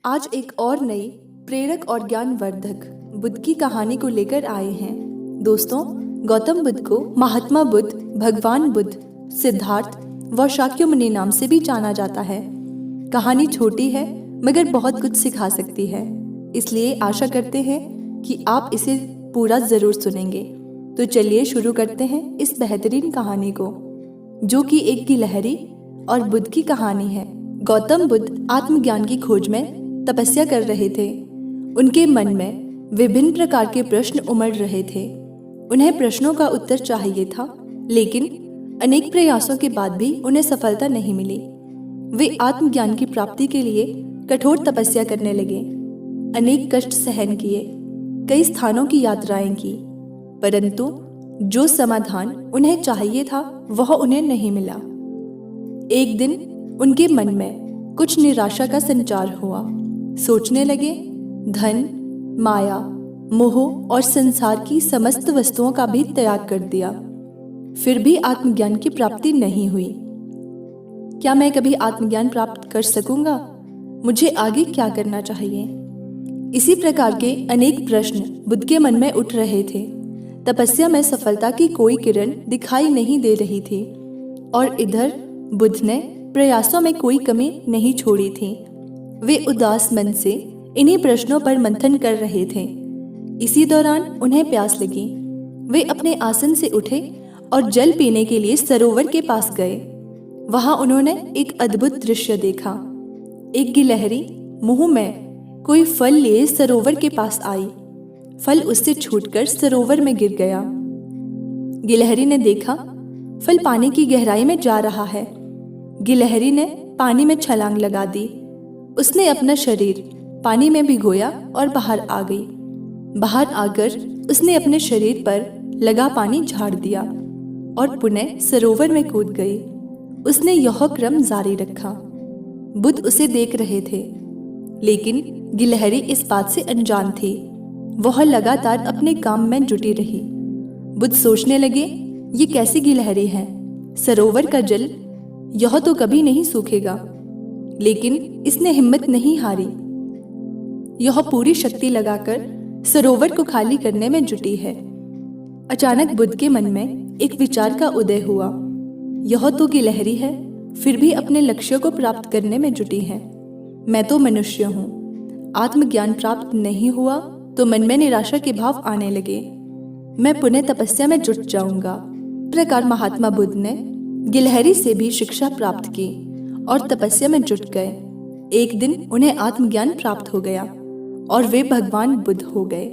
आज एक और नई प्रेरक और ज्ञानवर्धक बुद्ध की कहानी को लेकर आए हैं। दोस्तों, गौतम बुद्ध को महात्मा बुद्ध, भगवान बुद्ध, सिद्धार्थ व शाक्यमुनि नाम से भी जाना जाता है। कहानी छोटी है मगर बहुत कुछ सिखा सकती है, इसलिए आशा करते हैं कि आप इसे पूरा जरूर सुनेंगे। तो चलिए शुरू करते हैं इस बेहतरीन कहानी को, जो कि एक गिलहरी और बुद्ध की कहानी है। गौतम बुद्ध आत्मज्ञान की खोज में तपस्या कर रहे थे। उनके मन में विभिन्न प्रकार के प्रश्न उमड़ रहे थे। उन्हें प्रश्नों का उत्तर चाहिए था, लेकिन अनेक प्रयासों के बाद भी उन्हें सफलता नहीं मिली। वे आत्मज्ञान की प्राप्ति के लिए कठोर तपस्या करने लगे, अनेक कष्ट सहन किए, कई स्थानों की यात्राएं की, परंतु जो समाधान उन्हें चाहिए था वह उन्हें नहीं मिला। एक दिन उनके मन में कुछ निराशा का संचार हुआ। सोचने लगे, धन, माया, मोह और संसार की समस्त वस्तुओं का भी त्याग कर दिया, फिर भी आत्मज्ञान की प्राप्ति नहीं हुई। क्या मैं कभी आत्मज्ञान प्राप्त कर सकूंगा? मुझे आगे क्या करना चाहिए? इसी प्रकार के अनेक प्रश्न बुद्ध के मन में उठ रहे थे। तपस्या में सफलता की कोई किरण दिखाई नहीं दे रही थी, और इधर बुद्ध ने प्रयासों में कोई कमी नहीं छोड़ी थी। वे उदास मन से इन्हीं प्रश्नों पर मंथन कर रहे थे। इसी दौरान उन्हें प्यास लगी। वे अपने आसन से उठे और जल पीने के लिए सरोवर के पास गए। वहां उन्होंने एक अद्भुत दृश्य देखा। एक गिलहरी मुंह में कोई फल लिए सरोवर के पास आई। फल उससे छूटकर सरोवर में गिर गया। गिलहरी ने देखा, फल पानी की गहराई में जा रहा है। गिलहरी ने पानी में छलांग लगा दी। उसने अपना शरीर पानी में भिगोया और बाहर आ गई। बाहर आकर उसने अपने शरीर पर लगा पानी झाड़ दिया और पुनः सरोवर में कूद गई। उसने यह क्रम जारी रखा। बुद्ध उसे देख रहे थे, लेकिन गिलहरी इस बात से अनजान थी। वह लगातार अपने काम में जुटी रही। बुद्ध सोचने लगे, ये कैसी गिलहरी है? सरोवर का जल यह तो कभी नहीं सूखेगा। लेकिन इसने हिम्मत नहीं हारी। यह पूरी शक्ति लगाकर सरोवर को खाली करने में जुटी है। अचानक बुद्ध के मन में एक विचार का उदय हुआ। यह तो गिलहरी है, फिर भी अपने लक्ष्य को प्राप्त करने में जुटी है। मैं तो मनुष्य हूँ। आत्मज्ञान प्राप्त नहीं हुआ तो मन में निराशा के भाव आने लगे। मैं पुनः तपस्या में जुट जाऊंगा। इस प्रकार महात्मा बुद्ध ने गिलहरी से भी शिक्षा प्राप्त की और तपस्या में जुट गए। एक दिन उन्हें आत्मज्ञान प्राप्त हो गया और वे भगवान बुद्ध हो गए।